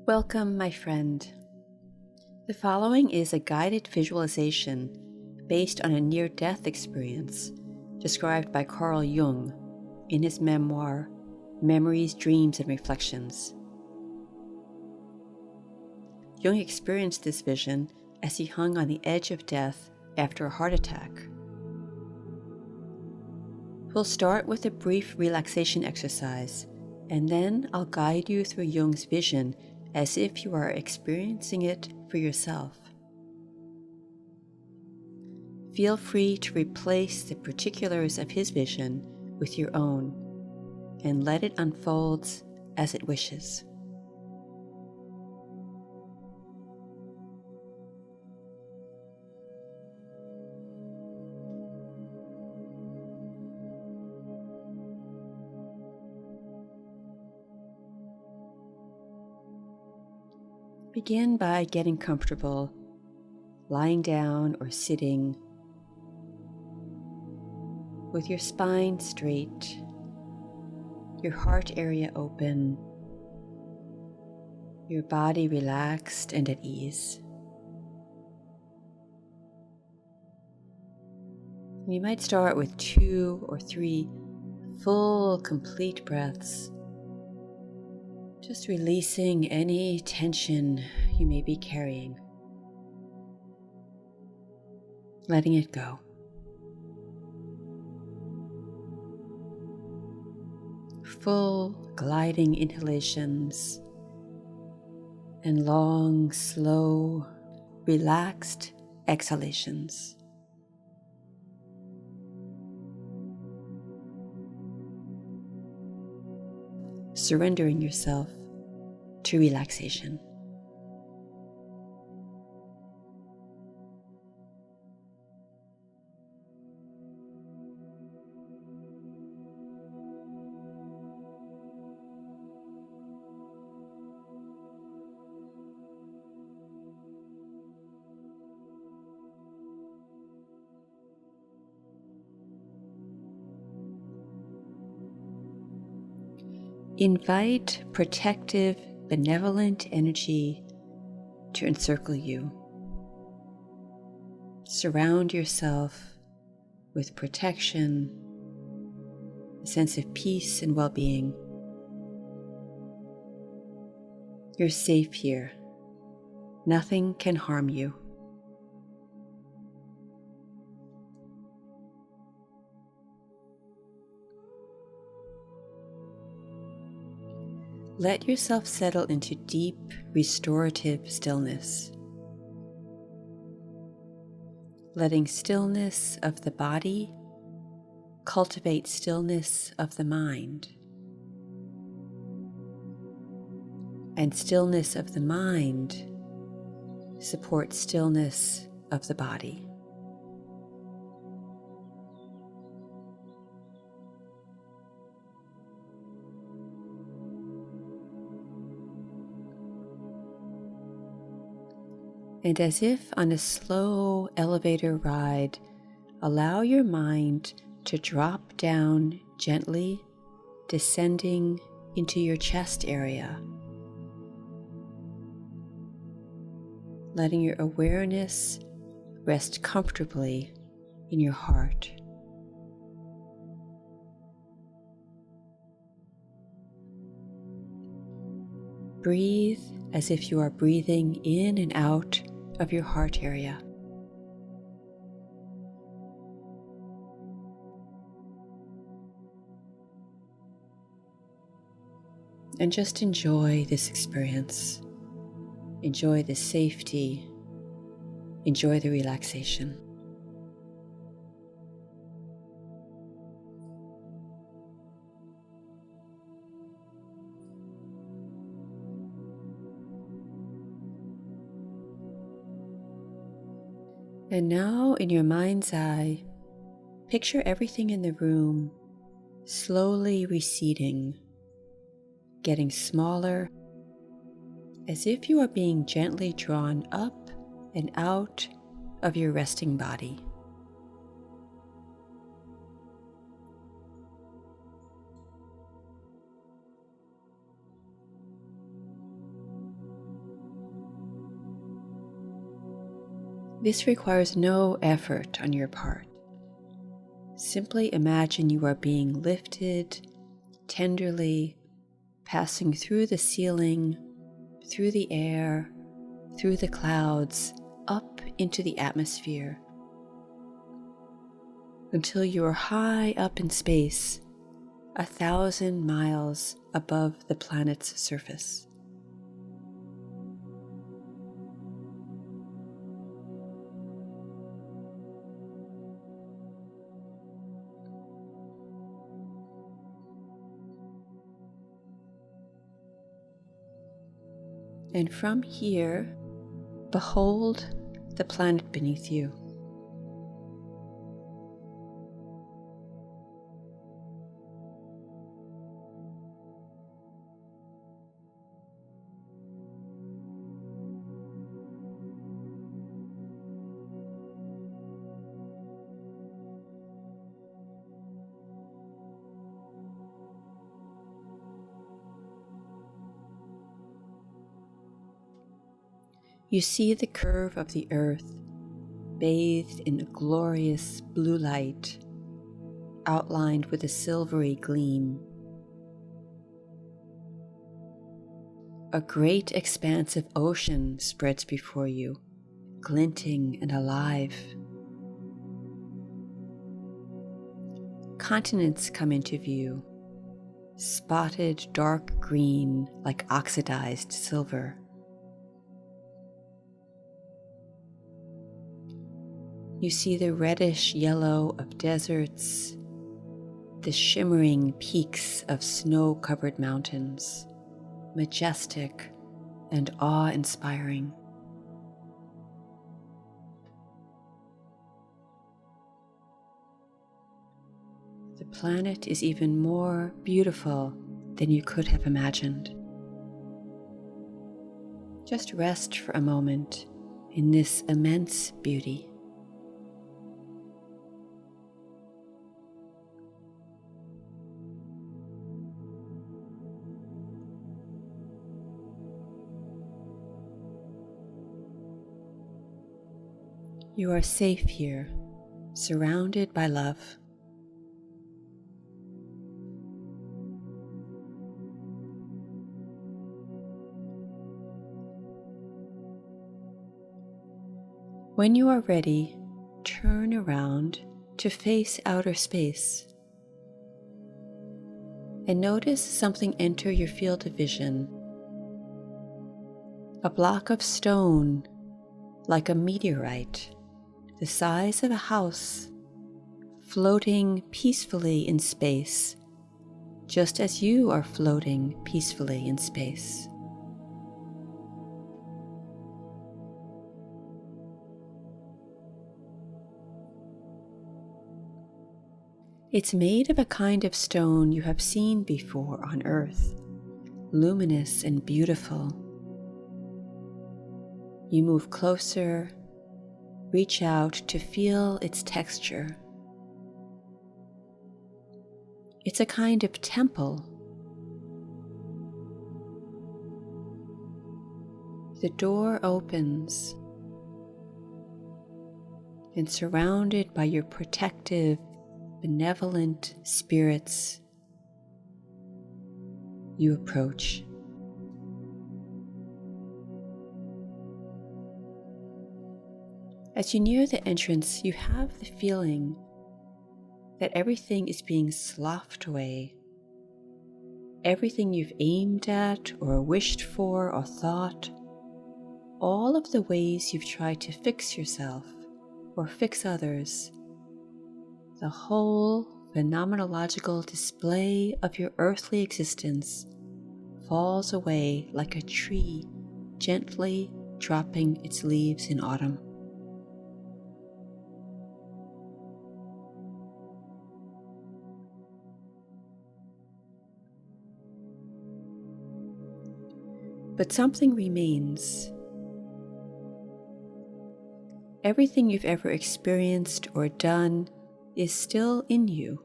Welcome, my friend. The following is a guided visualization based on a near-death experience described by Carl Jung in his memoir, Memories, Dreams, and Reflections. Jung experienced this vision as he hung on the edge of death after a heart attack. We'll start with a brief relaxation exercise, and then I'll guide you through Jung's vision as if you are experiencing it for yourself. Feel free to replace the particulars of his vision with your own, and let it unfold as it wishes. Begin by getting comfortable, lying down or sitting, with your spine straight, your heart area open, your body relaxed and at ease. You might start with 2 or 3 full, complete breaths, just releasing any tension you may be carrying, letting it go. Full gliding inhalations and long, slow, relaxed exhalations. Surrendering yourself to relaxation. Invite protective, benevolent energy to encircle you. Surround yourself with protection, a sense of peace and well-being. You're safe here. Nothing can harm you. Let yourself settle into deep, restorative stillness. Letting stillness of the body cultivate stillness of the mind, and stillness of the mind support stillness of the body. And as if on a slow elevator ride, allow your mind to drop down gently, descending into your chest area, letting your awareness rest comfortably in your heart. Breathe as if you are breathing in and out of your heart area. And just enjoy this experience. Enjoy the safety. Enjoy the relaxation. And now, in your mind's eye, picture everything in the room slowly receding, getting smaller, as if you are being gently drawn up and out of your resting body. This requires no effort on your part. Simply imagine you are being lifted tenderly, passing through the ceiling, through the air, through the clouds, up into the atmosphere, until you are high up in space, 1,000 miles above the planet's surface. And from here, behold the planet beneath you. You see the curve of the earth bathed in a glorious blue light, outlined with a silvery gleam. A great expanse of ocean spreads before you, glinting and alive. Continents come into view, spotted dark green like oxidized silver. You see the reddish yellow of deserts, the shimmering peaks of snow-covered mountains, majestic and awe-inspiring. The planet is even more beautiful than you could have imagined. Just rest for a moment in this immense beauty. You are safe here, surrounded by love. When you are ready, turn around to face outer space and notice something enter your field of vision. A block of stone, like a meteorite, the size of a house, floating peacefully in space, just as you are floating peacefully in space. It's made of a kind of stone you have seen before on Earth, luminous and beautiful. You move closer, reach out to feel its texture. It's a kind of temple. The door opens, and surrounded by your protective, benevolent spirits, you approach. As you near the entrance, you have the feeling that everything is being sloughed away. Everything you've aimed at or wished for or thought, all of the ways you've tried to fix yourself or fix others, the whole phenomenological display of your earthly existence falls away like a tree gently dropping its leaves in autumn. But something remains. Everything you've ever experienced or done is still in you.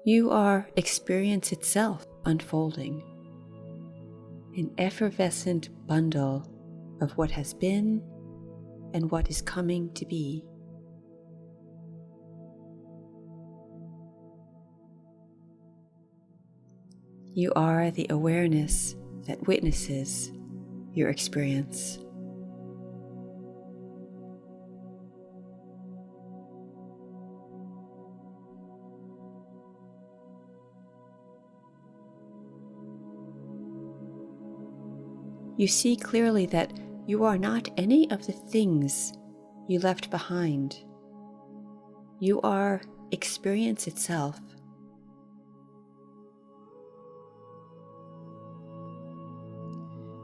You are experience itself unfolding. an effervescent bundle of what has been and what is coming to be. You are the awareness that witnesses your experience. You see clearly that you are not any of the things you left behind. You are experience itself.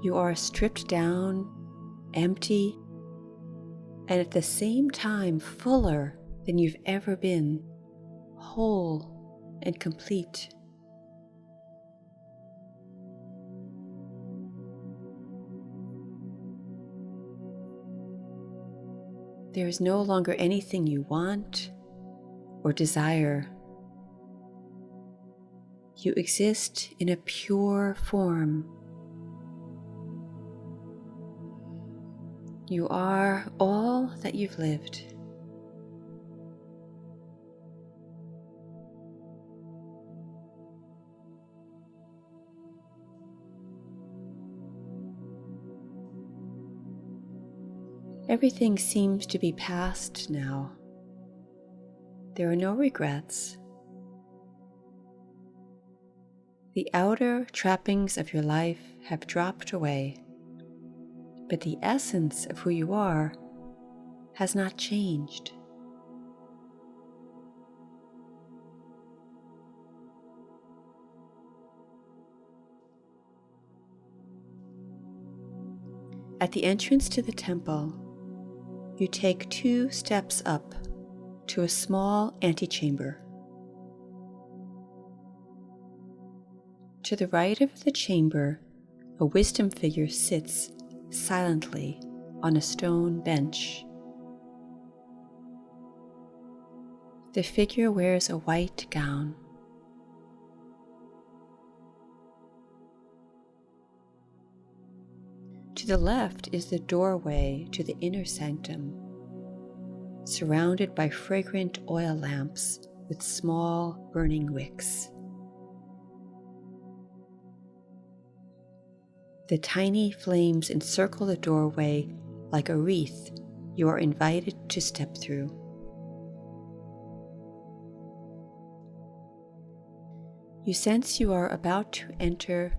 You are stripped down, empty, and at the same time fuller than you've ever been, whole and complete. There is no longer anything you want or desire. You exist in a pure form. You are all that you've lived. Everything seems to be past now. There are no regrets. The outer trappings of your life have dropped away, but the essence of who you are has not changed. At the entrance to the temple, you take 2 steps up to a small antechamber. To the right of the chamber, a wisdom figure sits silently on a stone bench. The figure wears a white gown. To the left is the doorway to the inner sanctum, surrounded by fragrant oil lamps with small burning wicks. The tiny flames encircle the doorway like a wreath you are invited to step through. You sense you are about to enter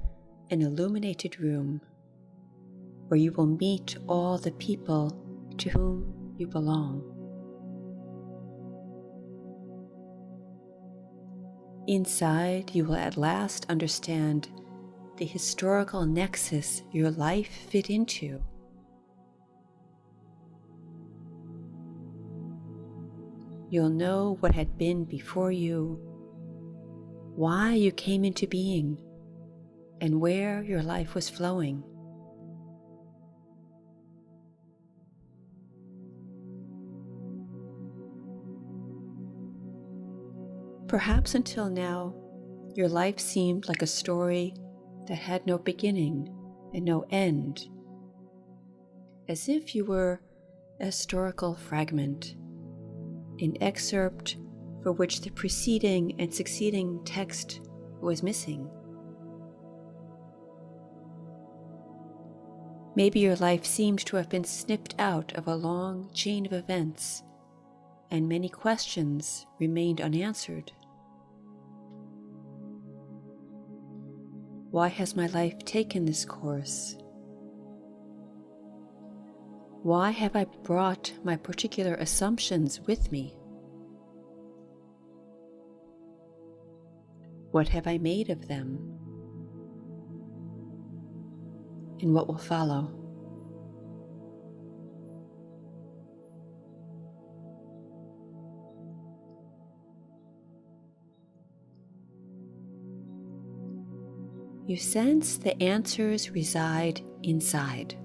an illuminated room where you will meet all the people to whom you belong. Inside, you will at last understand the historical nexus your life fit into. You'll know what had been before you, why you came into being, and where your life was flowing. Perhaps until now, your life seemed like a story that had no beginning and no end, as if you were a historical fragment, an excerpt for which the preceding and succeeding text was missing. Maybe your life seemed to have been snipped out of a long chain of events, and many questions remained unanswered. Why has my life taken this course? Why have I brought my particular assumptions with me? What have I made of them? And what will follow? You sense the answers reside inside.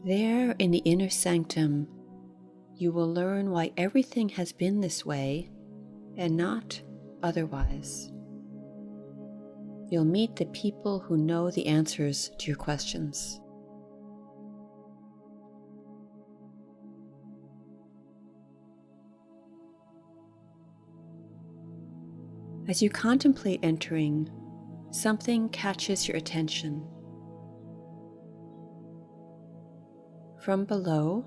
There in the inner sanctum, you will learn why everything has been this way and not otherwise. You'll meet the people who know the answers to your questions. As you contemplate entering, something catches your attention. From below,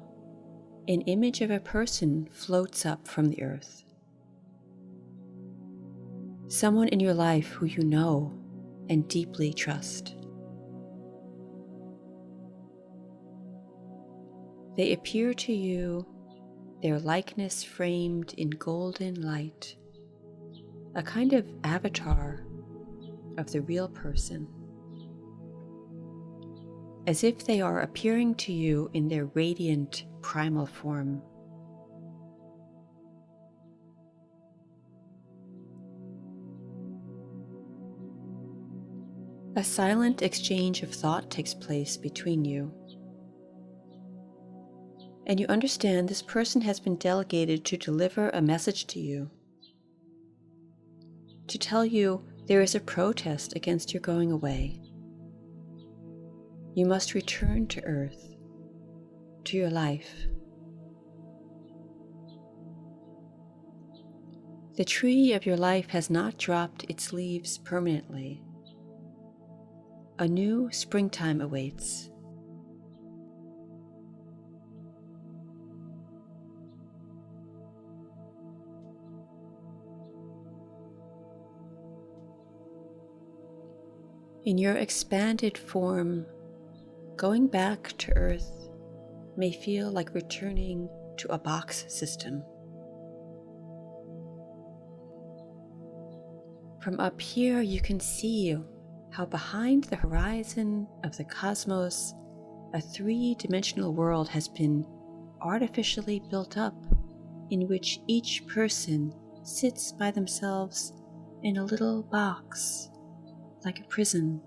an image of a person floats up from the earth. Someone in your life who you know and deeply trust. They appear to you, their likeness framed in golden light, a kind of avatar of the real person, as if they are appearing to you in their radiant primal form. A silent exchange of thought takes place between you, and you understand this person has been delegated to deliver a message to you, to tell you there is a protest against your going away. You must return to Earth, to your life. The tree of your life has not dropped its leaves permanently. A new springtime awaits. In your expanded form, going back to Earth may feel like returning to a box system. From up here, you can see how behind the horizon of the cosmos, a three-dimensional world has been artificially built up, in which each person sits by themselves in a little box, like a prison.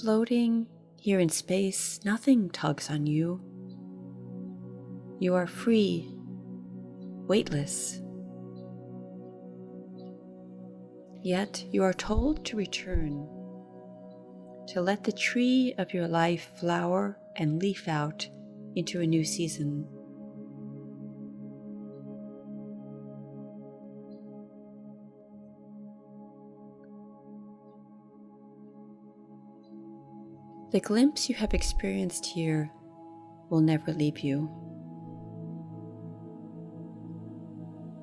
Floating here in space, nothing tugs on you. You are free, weightless. Yet you are told to return, to let the tree of your life flower and leaf out into a new season. The glimpse you have experienced here will never leave you.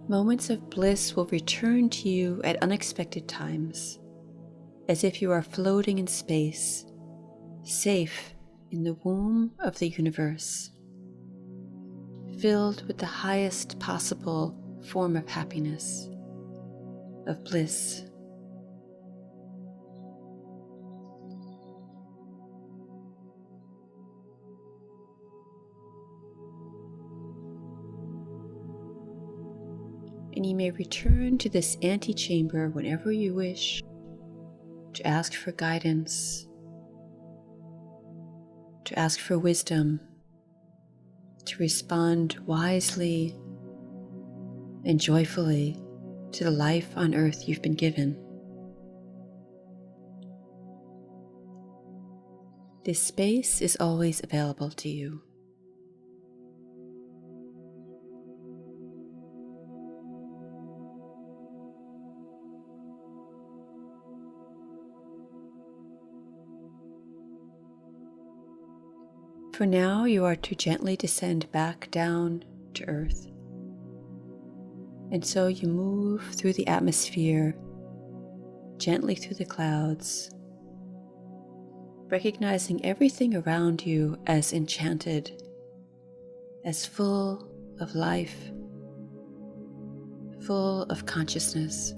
Moments of bliss will return to you at unexpected times, as if you are floating in space, safe in the womb of the universe, filled with the highest possible form of happiness, of bliss. And you may return to this antechamber whenever you wish to ask for guidance, to ask for wisdom, to respond wisely and joyfully to the life on earth you've been given. This space is always available to you. For now, you are to gently descend back down to earth. And so you move through the atmosphere, gently through the clouds, recognizing everything around you as enchanted, as full of life, full of consciousness.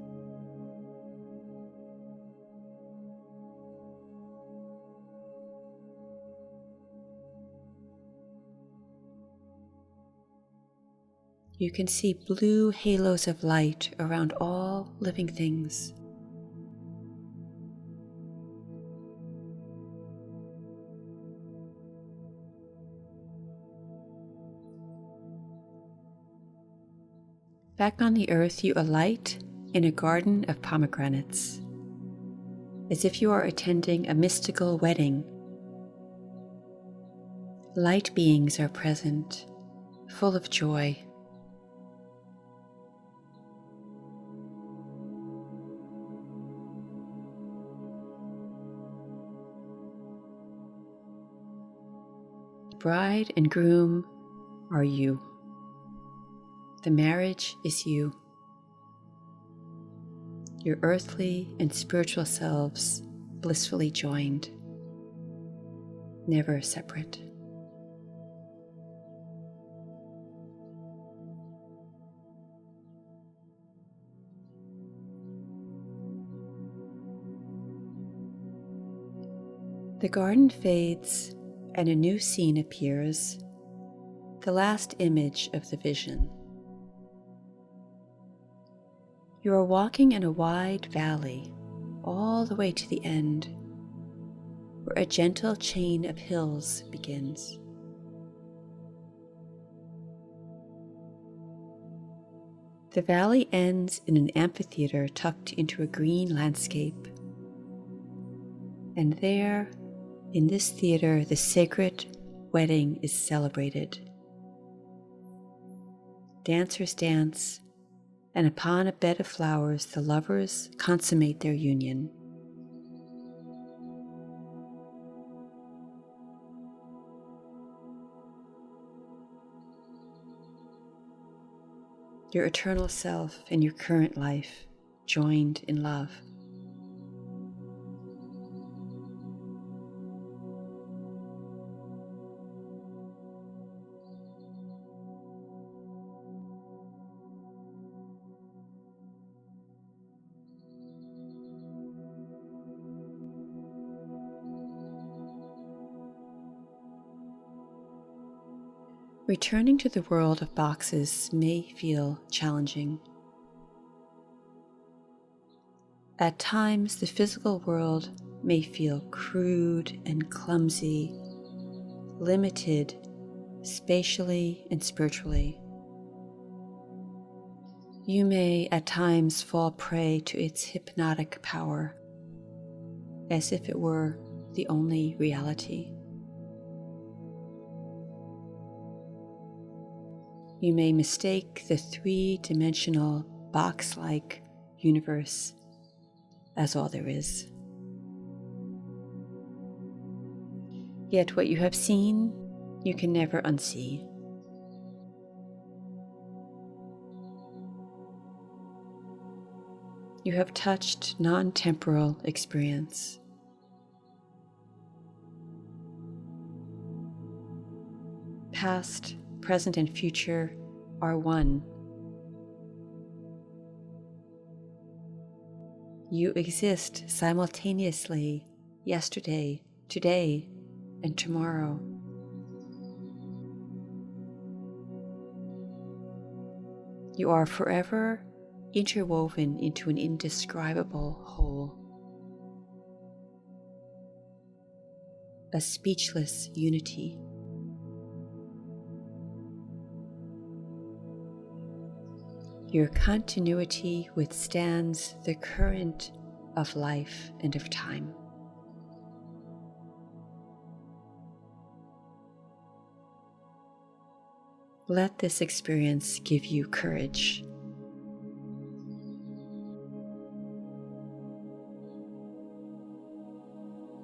You can see blue halos of light around all living things. Back on the earth, you alight in a garden of pomegranates, as if you are attending a mystical wedding. Light beings are present, full of joy. The bride and groom are you. The marriage is you. Your earthly and spiritual selves blissfully joined, never separate. The garden fades and a new scene appears, the last image of the vision. You are walking in a wide valley all the way to the end, where a gentle chain of hills begins. The valley ends in an amphitheater tucked into a green landscape. And there, in this theater, the sacred wedding is celebrated. Dancers dance, and upon a bed of flowers, the lovers consummate their union. Your eternal self and your current life joined in love. Returning to the world of boxes may feel challenging. At times, the physical world may feel crude and clumsy, limited spatially and spiritually. You may at times fall prey to its hypnotic power, as if it were the only reality. You may mistake the three-dimensional, box-like universe as all there is. Yet what you have seen, you can never unsee. You have touched non-temporal experience. Past, present, and future are one. You exist simultaneously yesterday, today, and tomorrow. You are forever interwoven into an indescribable whole, a speechless unity. Your continuity withstands the current of life and of time. Let this experience give you courage.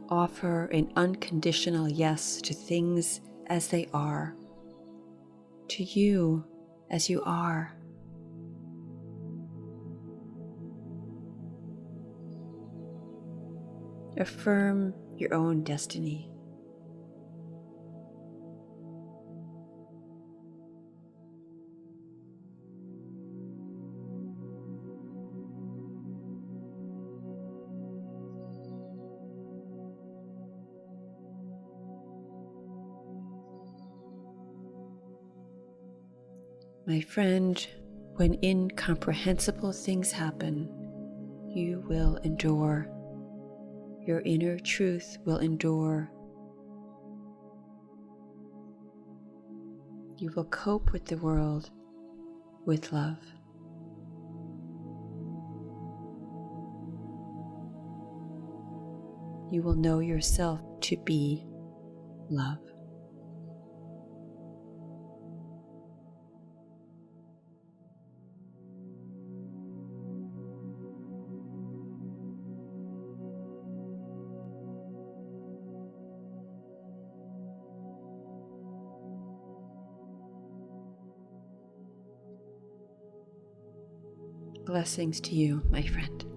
Offer an unconditional yes to things as they are, to you as you are. Affirm your own destiny. My friend, when incomprehensible things happen, you will endure. Your inner truth will endure. You will cope with the world with love. you will know yourself to be love. Blessings to you, my friend.